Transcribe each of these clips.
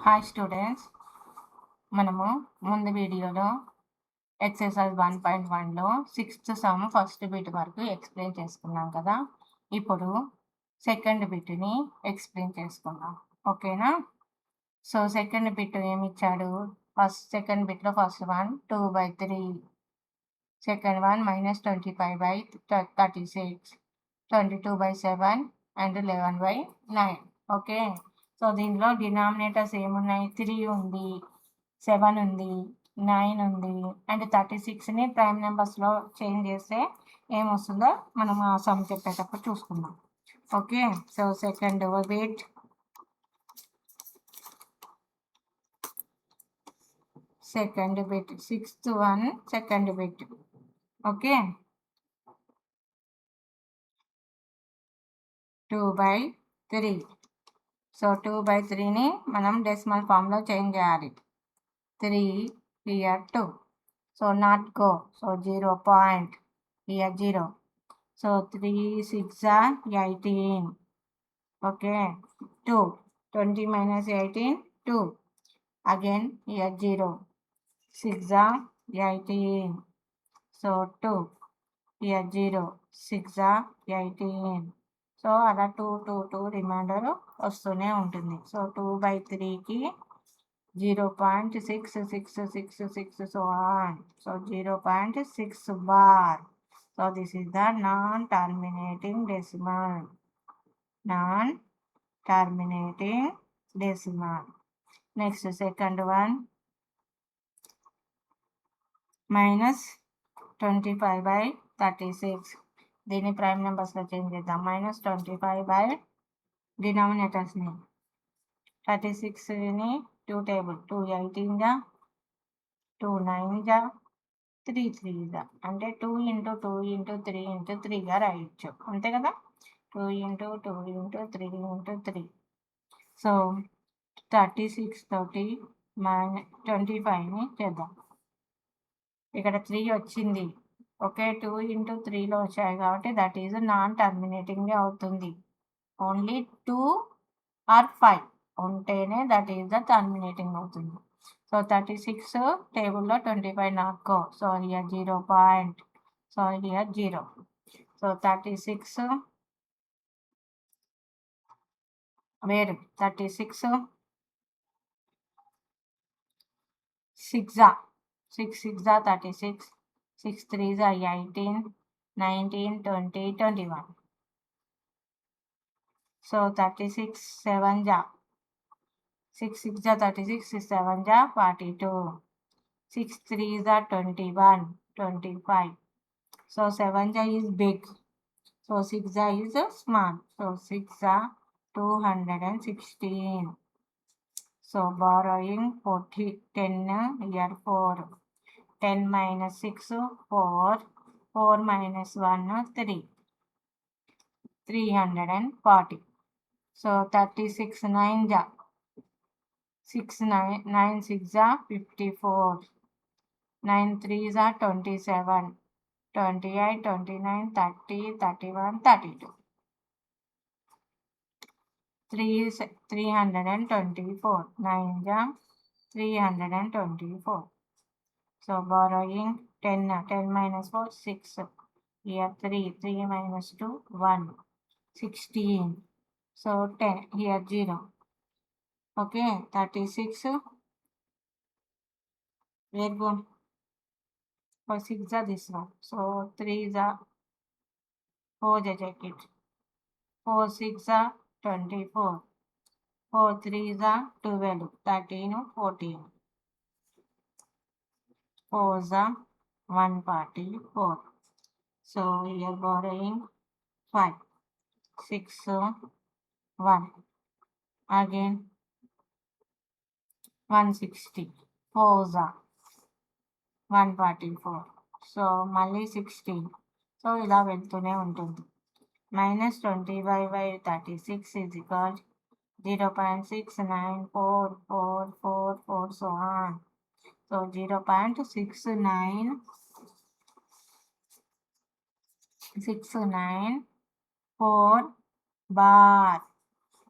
Hi students, మనము ముందు వీడియోలో ఎక్సర్సైజ్ 1.1లో 6th సమ్ ఫస్ట్ బిట్ వరకు ఎక్స్ప్లెయిన్ చేసుకున్నాం కదా. ఇప్పుడు సెకండ్ బిట్ని ఎక్స్ప్లెయిన్ చేసుకుందాం, ఓకేనా? సో సెకండ్ బిట్ ఏమి ఇచ్చాడు? సెకండ్ బిట్లో first one 2/3, second one -25/36, 22/7 and 11/9. Okay, so దీనిలో డినామినేటర్స్ ఏమున్నాయి? 3 ఉంది, 7 ఉంది, 9 ఉంది అండ్ 36ని ప్రైమ్ నెంబర్స్లో చేంజ్ చేస్తే ఏమొస్తుందో మనం ఆ సమ్ చెప్పేటప్పుడు చూసుకుందాం. Okay, so second bit sixth one second bit. Okay, 2/3. So 2/3ని మనం డెసిమల్ ఫామ్లో చేంజ్ చేయాలి. 3 here 2, so not go, so 0 point here 0, so 3 6 are 18. Okay, 2 20 minus 18 2, again here 0, 6 are 18, so 2 here 0, 6 are 18. So అలా 2 2 2 రిమైండర్ వస్తూనే ఉంటుంది. So 2/3కి 0.6666, so on. So 0.6 bar. So this is the non-terminating decimal. Non-terminating decimal. Next, second one, -25/36. దీన్ని prime నెంబర్స్లో change చేద్దాం. -25 డినామినేటర్స్ని 36ని 2 table, 2 18 గా, 2 9 గా, 3 3 గా, అంటే 2 × 2 × 3 × 3గా రాయొచ్చు, అంతే కదా. 2 × 2 × 3 × 3. సో 36 తోటి 25ని చేద్దాం. ఇక్కడ 3 వచ్చింది. ఓకే, 2 × 3లో వచ్చాయి కాబట్టి దట్ ఈజ్ నాన్ టర్మినేటింగ్ అవుతుంది. ఓన్లీ 2 or 5 ఉంటేనే దట్ ఈజ్ ద టర్మినేటింగ్ అవుతుంది. సో 36 టేబుల్లో 25 not go, so here 0 point, so here 0. So 36 వేరు, 36 6 6 36, 6 3 18, 19 20 21. So 36 7 6 6 36, 7 42, 6 3 21 25. So 7 is big, so 6 is small, so 6 216. So borrowing 40 10 here 4, 10 minus 6 4, 4 minus 1 3, 340. So 36 9 6 9 9 6 54, 9 3 27, 28 29 30 31 32. 324, 9 324. So borrowing 10 minus 4 6, here 3 minus 2 1, 16. So 10 here 0. Okay, 36 where go, for 6 this one, so 3 4 check it, 4 6 24, 4 3 12, 13 14, 4 144. So here borrowing 5 6 1, again 160, 4 144. So మళ్ళీ 16. So ఇలా వెళ్తూనే ఉంటుంది. -25/36 is equal 0.694444, so on. So 0.69694 bar,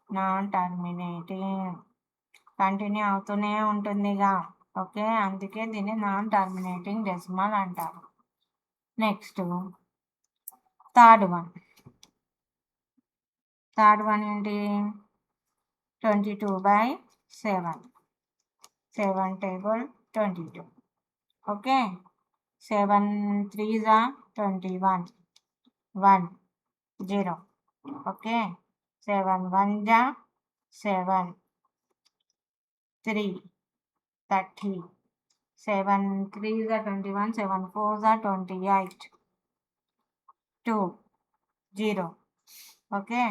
non-terminating. Continue అవుతూనే ఉంటుందిగా. Okay, అందుకే దీన్ని non terminating decimal అంటారు. Next third one ఏంటి? 22/7. 7 table 22. Okay, 7 3s are 21. 1 0. Okay, 7 1s are 7. 3 30. 7 3s are 21. 7 4s are 28. 2 0. Okay,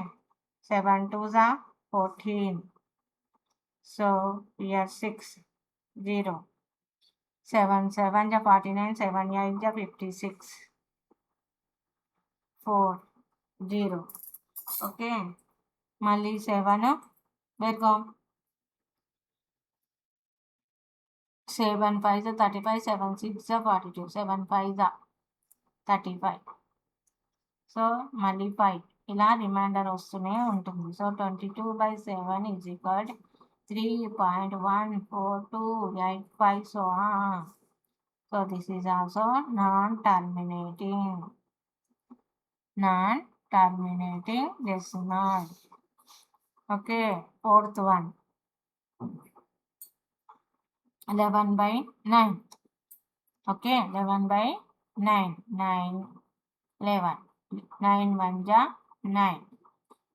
7 2s are 14. So here 6 0. 7 7s are 49. 7 8s are 56. 4 0. Okay, మళ్ళీ 7 వేరుకో. 7 5s are 35. 7 6s are 42. 7 5s are 35. So మళ్ళీ 5 ఇలా reminder వస్తూనే ఉంటుంది. So 22/7 is equal 3.1428 so on. So this is also non-terminating decimal. Okay, fourth one 11/9. Okay, 11/9. 9 11. 9 1s are 9.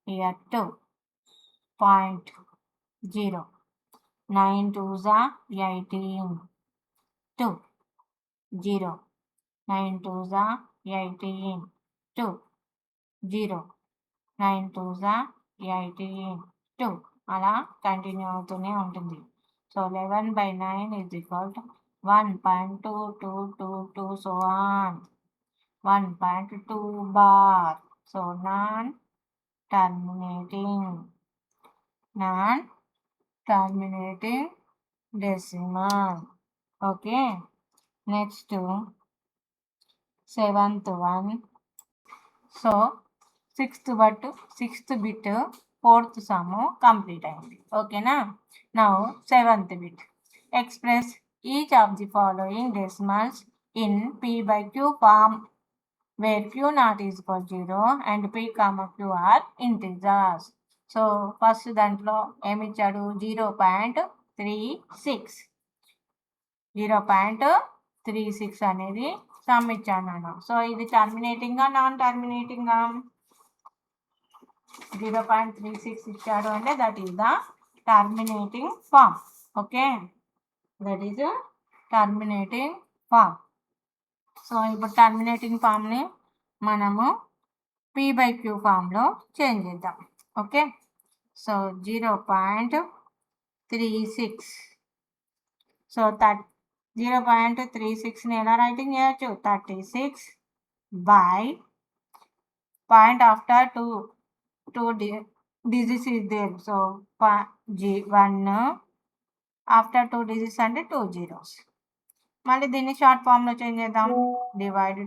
Here 2.0. 9 2s are 18. 2 0. 9 2s are 18. 2 0. 9 2s are 18. 2 అలా continue అవుతూనే ఉంటుంది. So 11/9 is equal to 1.2222 so on. 1.2 bar. So non-terminating decimal. Okay, next 7th one. So 6th bit 4th sum complete అయింది. ఓకేనా. Now 7th bit. Express each of the following decimals in p/q form where q not is equal to 0 and p, q are integers. So first దాంట్లో ఏమిచ్చాడు? 0.36. 0.36 అనేది some ఇచ్చాను. So ఇది టర్మినేటింగా non టర్మినేటింగా? 0.36 ఇచ్చాడు అంటే that is the terminating form. Okay, that is terminating form. So ఇప్పుడు terminating ఫామ్ని మనము p/q ఫామ్లో చేంజ్ చేద్దాం. Okay, so 0.36. సో 0.36ని ఎలా రైటింగ్ చేయొచ్చు? 36 by point after two digits is there. So 1 after 2 digits అంటే 2 zeros. మళ్ళీ దీన్ని షార్ట్ ఫామ్లో చేంజ్ చేద్దాం. divide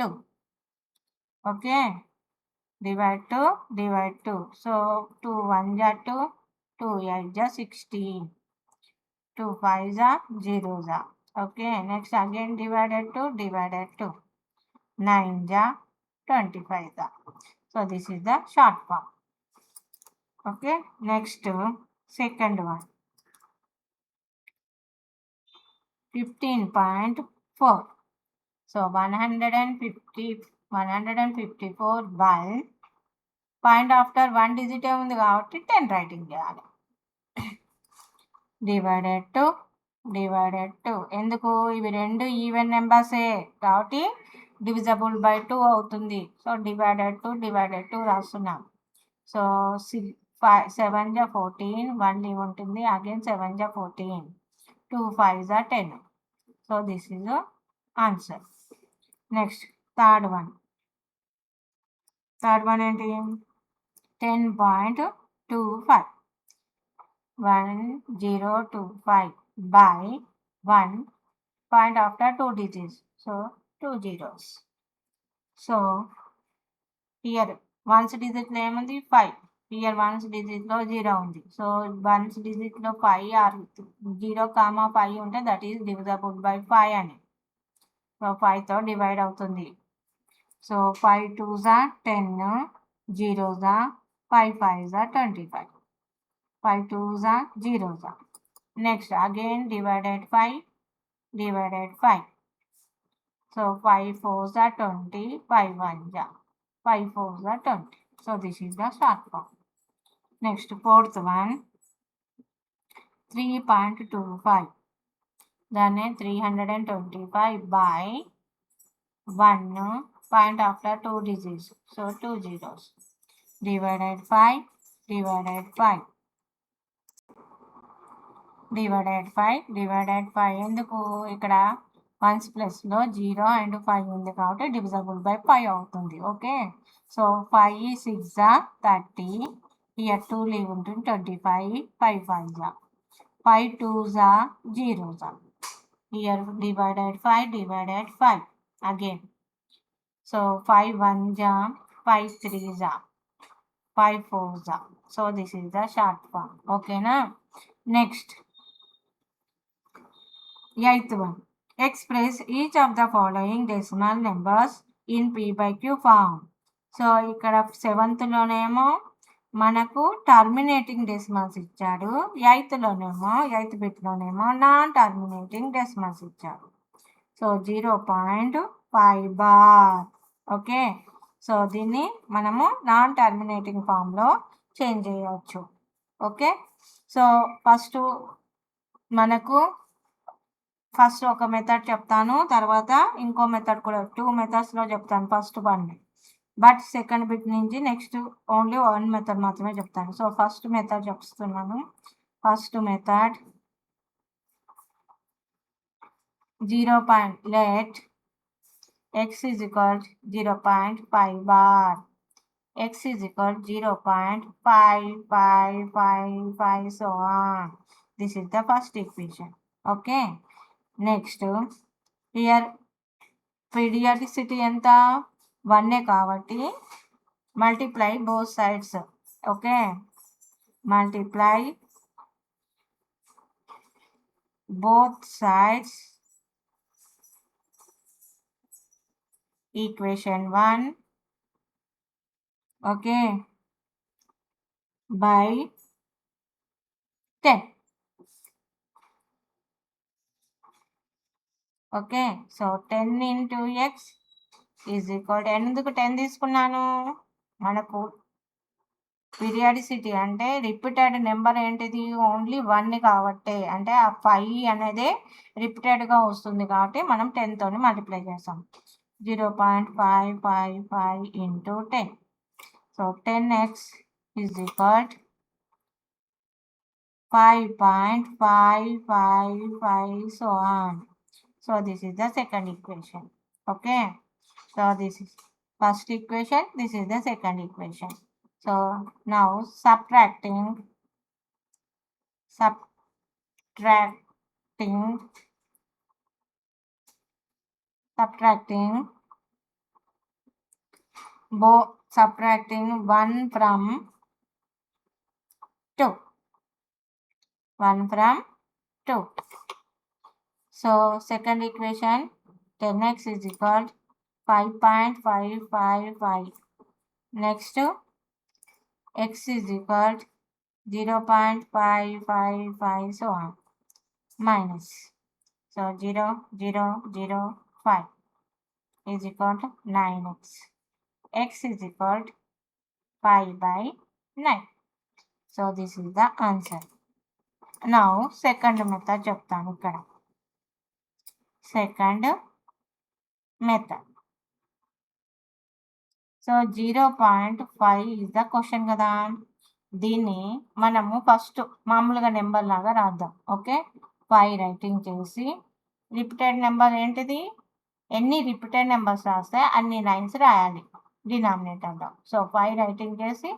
2. Okay, divide 2. So 2 1s are 2. 2 8s are 16. 2 5s are 0s. Okay, next again divided 2. 9s are 25. So this is the short form. Okay, next second one 15.4. So 154 by point after 1 digit ఉంది కాబట్టి 10 writing చేయాలి. Divided 2. ఎందుకు? ఇవి రెండు even నెంబర్సే కాబట్టి divisible by 2 అవుతుంది. So divided 2 రాస్తున్నాం. So 7s are 14. 1 leave ఉంటుంది. Again 7s are 14. 2 5s are 10. So this is answer. Next third one ఏంటి? 10.25. 1025 by 1 point after 2 digits. So 2 zeros. So here ones digit ఏముంది? 5. Here once డిజిట్లో 0 ఉంది. So once డిజిట్లో 5 are 0, 5 ఉంటే that is divisible by 5 అని. So 5తో divide అవుతుంది. So 5 2s are 10, 0s are 5 5s are 25. 5 2s are 0s are. Next again divided 5 divided 5. So 5 4s are 20, 5 1s are 5 4s are 20. So this is the short form. Next fourth one, 3.25. Then 325 by 1 point after 2 digits. So 2 zeros. Divided 5 divided 5. Divided 5 divided 5. ఎందుకు ఇక్కడ once ప్లస్లో 0 and 5 ఉంది కాబట్టి divisible by 5 అవుతుంది. Okay, so 5 6 30, here 2 leave ఉంటుంది 25, 5 5 5 2s are 0s are. Here divided 5 divided 5 again. So 5 1s are 5 3s are 5 4s are. So this is the short form. Okay na? Next, 8th one. Express each of the following decimal numbers in P by Q form. So ఇక్కడ 7th లోనేమో మనకు terminating decimals ఇచ్చాడు, 8th బిట్లోనేమో non terminating decimals ఇచ్చాడు. So 0.5 bar. Okay, so దీన్ని మనము non terminating ఫామ్లో change చేయవచ్చు. Okay, so first ఒక method చెప్తాను, తర్వాత ఇంకో మెథడ్ కూడా 2 మెథడ్స్లో చెప్తాను first one. But second bit నుంచి నెక్స్ట్ ఓన్లీ 1 మెథడ్ మాత్రమే చెప్తాను. సో ఫస్ట్ మెథడ్ చెప్తున్నాను. First method 0. let x is equal to 0.5 bar. X is equal to 0.5555 so on. This is the first equation. Okay, next here periodicity ఎంత 1 కాబట్టి multiply both sides. Okay, multiply both sides equation 1, okay, by 10. Okay, so 10 into x is equal to, ఎందుకు 10 తీసుకున్నాను, మనకు periodicity అంటే repeated number ఏంటిది, only 1 కాబట్టి, అంటే ఆ 5 అనేది రిపీటెడ్గా వస్తుంది కాబట్టి మనం 10తో మల్టిప్లై చేస్తాం. 0.555 into 10. So 10x is equal 5.555 so on. So this is the second equation. Okay, so this is first equation, this is the second equation. So now subtracting subtracting 1 from 2. So second equation, 10x is equal to 5.555. Next, x is equal to 0.555 so on, minus. So 0 0 0 5 is equal to 9x. X is equal to 5 by 9. So this is the answer. Now second method చెప్తాను ఇక్కడ. Second method. So 0.5 is the question కదా, దీన్ని మనము first మామూలుగా number లాగా రాద్దాం. Okay, 5 writing చేసి repeated number ఏంటిది, ఎన్ని రిపీటెడ్ నెంబర్స్ రాస్తే అన్ని 9s రాయాలి డినామినేటర్లో. సో 5 రైటింగ్ చేసి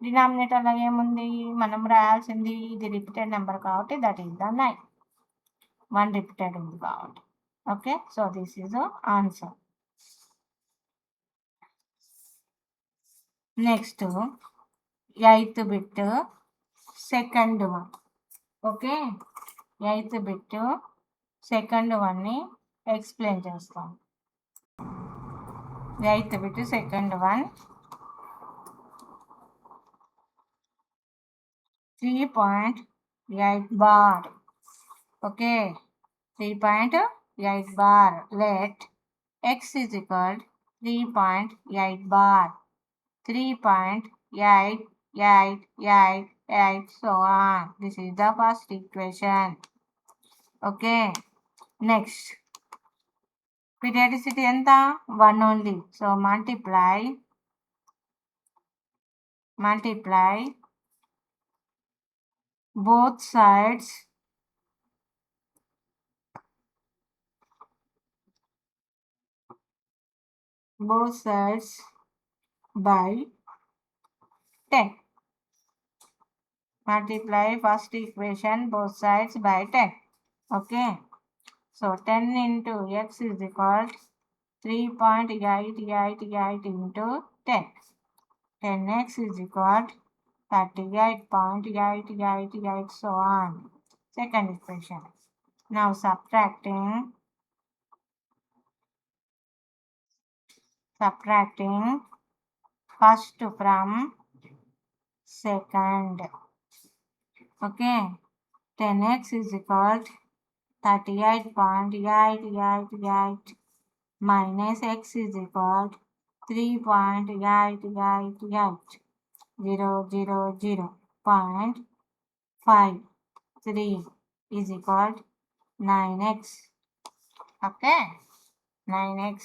డినామినేటర్లో ఏముంది మనం రాయాల్సింది, ఇది రిపీటెడ్ నెంబర్ కాబట్టి దట్ ఈస్ ద 9. 1 రిపీటెడ్ ఉంది కాబట్టి. Okay, so this is answer. Next 8th bit second one. Okay, 8th bit second వన్ని ఎక్స్ప్లెయిన్ చేస్తాం. 8th bit second one 3.8 bar. Okay, 3.8 bar. Let x is equal 3.8 bar. 3.88888 so on. This is the first equation. Okay, next periodicity enta 1 only, so multiply both sides by 10. Multiply first equation both sides by 10. Okay, so 10 into x is equal to 3.888 into 10. 10x is equal to 38.888 so on. Second equation. Now subtracting first from second. Okay, 10x is equal to 38.888 minus x is equal to 3.888 0.53 is equal to 9x. Okay, 9x,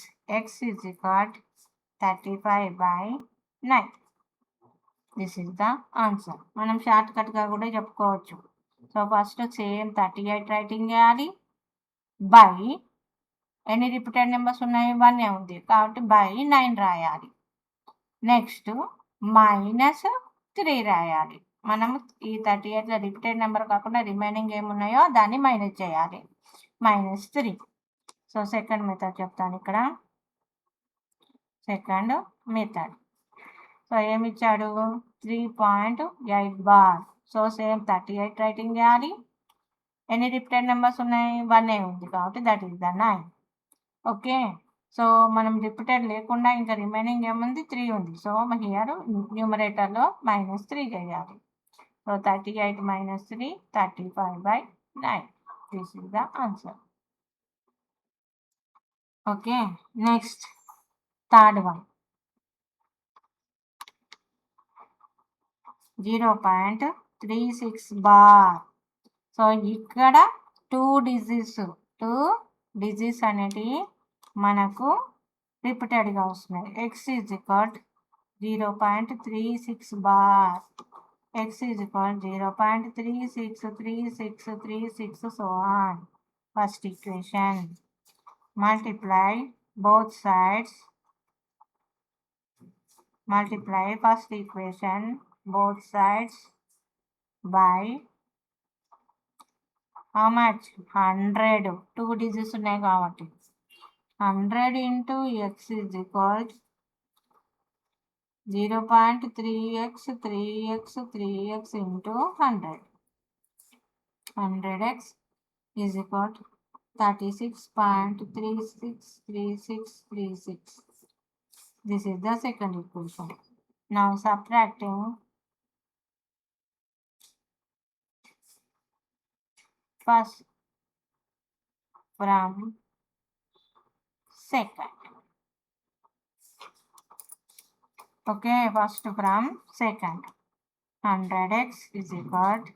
x is equal to 35 by 9. This is the answer. మనం short కట్గా కూడా చెప్పుకోవచ్చు. So first same 38 writing చేయాలి, by ఎన్ని repeated numbers ఉన్నాయి, 1 ఉంది కాబట్టి by 9 రాయాలి. నెక్స్ట్ -3 రాయాలి. మనం ఈ 38లో రిపీటెడ్ నెంబర్ కాకుండా రిమైనింగ్ ఏమున్నాయో దాన్ని మైనస్ చేయాలి, -3. సో సెకండ్ మెథడ్ చెప్తాను ఇక్కడ. సెకండ్ మెథడ్, సో ఏమి ఇచ్చాడు, 3.8 బార్. సో సేమ్ 38 రైటింగ్ చేయాలి. ఎన్ని రిపీటెడ్ నెంబర్స్ ఉన్నాయి, 1 ఉంది కాబట్టి that is the 9. Okay, so మనం రిపీటెడ్ లేకుండా ఇంకా రిమైనింగ్ ఏముంది, 3 ఉంది. సో హియర్ న్యూమరేటర్లో -3 చేయాలి. So 38 - 3 35 by 9. This is the answer. Okay, next third one 0.36 bar. So ఇక్కడ 2 డిజిట్స్ అనేటివి మనకు రిపీటెడ్గా వస్తున్నాయి. X is equal 0.36 bar. X is equal 0.363636 so on. First equation, multiply both sides. Multiply first equation both sides by how much, 100. 2 digits ఉన్నాయి కాబట్టి 100 into x is equal to 0.3x into 100. 100x is equal to 36.363636. This is the second equation. Now subtracting first from second. Okay, first from second. 100x is equal to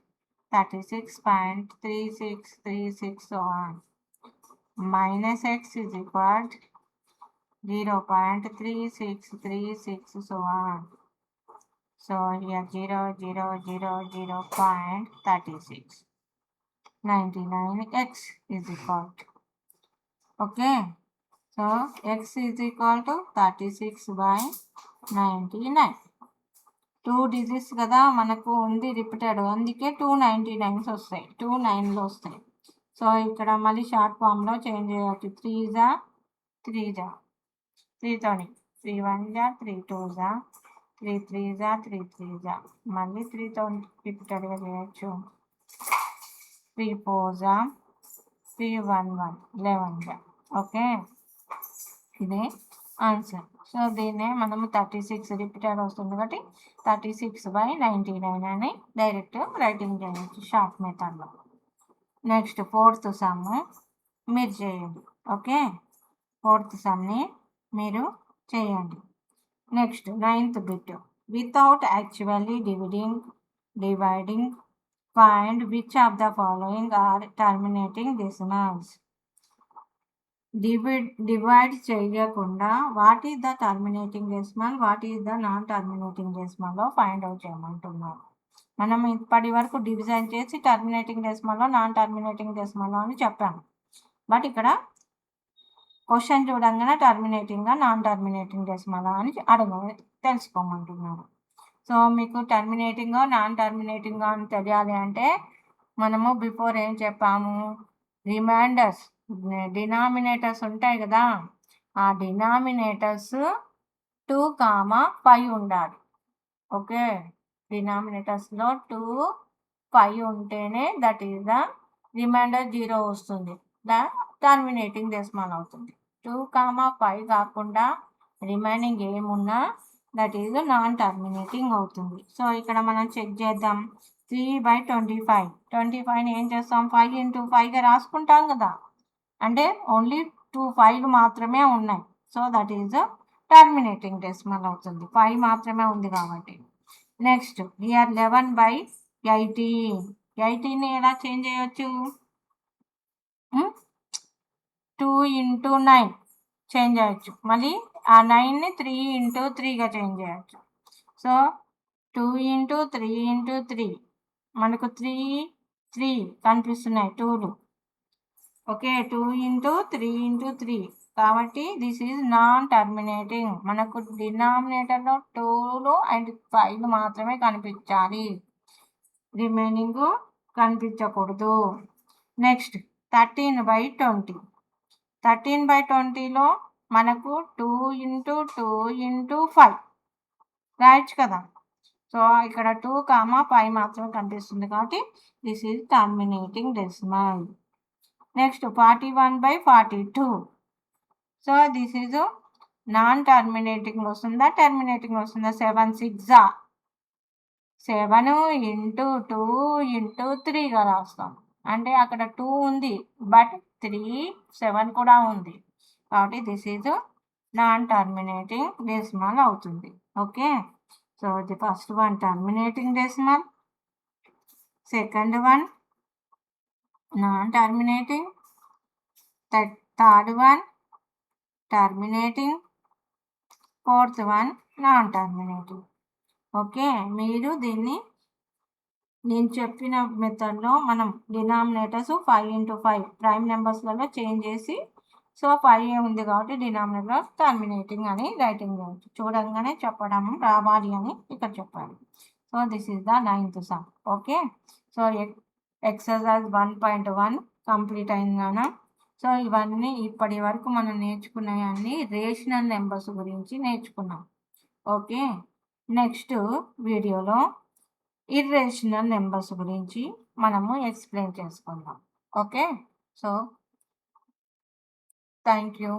36.3636 so on. Minus x is equal to 0.3636 so on. So here 0.36. 99x is equal to, okay, so x is equal to 36 by 99. 2 digits కదా మనకు ఉంది repeated, అందుకే 299s వస్తాయి, 2 9లో వస్తాయి. So ఇక్కడ మళ్ళీ short ఫామ్లో change చేయవచ్చు. 3 జా 3 తోని 3 1 జా 3 2 జా 3 3 జా 3 3 జా, మళ్ళీ 3తో రిపీటెడ్గా చేయొచ్చు. 3 4 జా 3 1 1 11 జా. ఓకే, ఇదే ఆన్సర్. సో దీన్నే మనము 36 రిపీటెడ్ వస్తుంది కాబట్టి 36/99 అని డైరెక్ట్ రైటింగ్ చేయొచ్చు షార్ట్ మెథడ్లో. నెక్స్ట్ 4th సమ్ మీరు చేయండి. ఓకే, 4th సమ్ని మీరు చేయండి. Next 9th bit. Without actually dividing find which of the following are terminating decimals. Divide చేయకుండా what is the terminating decimal, what is the non terminating డెసిమల్లో find out చేయమంటున్నారు. మనం ఇప్పటి వరకు డివిజన్ చేసి టర్మినేటింగ్ డెసిమల్లో నాన్ టర్మినేటింగ్ డెసిమల్లో అని చెప్పాము. బట్ ఇక్కడ క్వశ్చన్ చూడంగానే టర్మినేటింగ్గా నాన్ టర్మినేటింగ్ డెసిమలా అని తెలుసుకోమంటున్నారు. సో మీకు టర్మినేటింగ్ నాన్ టర్మినేటింగ్ అని తెలియాలి అంటే మనము బిఫోర్ ఏం చెప్పాము, రిమైండర్స్ డినామినేటర్స్ ఉంటాయి కదా, ఆ డినామినేటర్స్ 2, 5 ఉండాలి. ఓకే, డినామినేటర్స్లో 2, 5 ఉంటేనే దట్ ఈస్ ద రిమైండర్ 0 వస్తుంది, ద టర్మినేటింగ్ డెసిమల్ అవుతుంది. 2, 5 కాకుండా రిమైనింగ్ ఏమున్నా దట్ ఈజ్ నాన్ టర్మినేటింగ్ అవుతుంది. సో ఇక్కడ మనం చెక్ చేద్దాం. 3/25, 25ని ఏం చేస్తాం, 5 × 5గా రాసుకుంటాం కదా, అంటే ఓన్లీ 2 5లు మాత్రమే ఉన్నాయి. So that is terminating decimal అవుతుంది, 5 మాత్రమే ఉంది కాబట్టి. నెక్స్ట్ హియర్ 11/18, 18ని ఎలా చేంజ్ చేయొచ్చు, 2 × 9 చేంజ్ చేయొచ్చు. మళ్ళీ ఆ 9ని 3 × 3గా చేంజ్ చేయొచ్చు. సో 2 × 3 × 3 మనకు 3 కనిపిస్తున్నాయి 2లు. ఓకే, 2 × 3 × 3 కాబట్టి దిస్ ఈజ్ నాన్ టర్మినేటింగ్. మనకు డినామినేటర్లో 2లు అండ్ 5లు మాత్రమే కనిపించాలి, రిమైనింగ్ కనిపించకూడదు. నెక్స్ట్ 13/20, 13/20లో మనకు 2 × 2 × 5 రాయొచ్చు కదా. సో ఇక్కడ 2, 5 మాత్రమే కనిపిస్తుంది కాబట్టి this is terminating decimal. Next 41/42, so this is non terminating వస్తుందా టర్మినేటింగ్ వస్తుందా, 7 6 7 × 2 × 3గా రాస్తాం. అంటే అక్కడ 2 ఉంది బట్ 3 7 కూడా ఉంది కాబట్టి this is non terminating decimal అవుతుంది. Okay, so the first one terminating decimal, second one non terminating, third one terminating, fourth one non terminating. Okay, మీరు దీన్ని నేను చెప్పిన మెథడ్లో మనం డినామినేటర్స్ 5 × 5 ప్రైమ్ నెంబర్స్లలో చేంజ్ చేసి, సో 5 ఉంది కాబట్టి డినామినేటర్ టర్మినేటింగ్ అని రైటింగ్ చేయొచ్చు. చూడంగానే చెప్పడం రావాలి అని ఇక్కడ చెప్పాలి. So this is the 9th sum. Okay, so exercise 1.1 complete అయిందనా. సో ఇవన్నీ ఇప్పటి వరకు మనం నేర్చుకున్నవన్నీ రేషనల్ నెంబర్స్ గురించి నేర్చుకున్నాం. ఓకే, నెక్స్ట్ వీడియోలో ఇర్రేషనల్ నెంబర్స్ గురించి మనము ఎక్స్ప్లెయిన్ చేసుకుందాం. Okay, so thank you.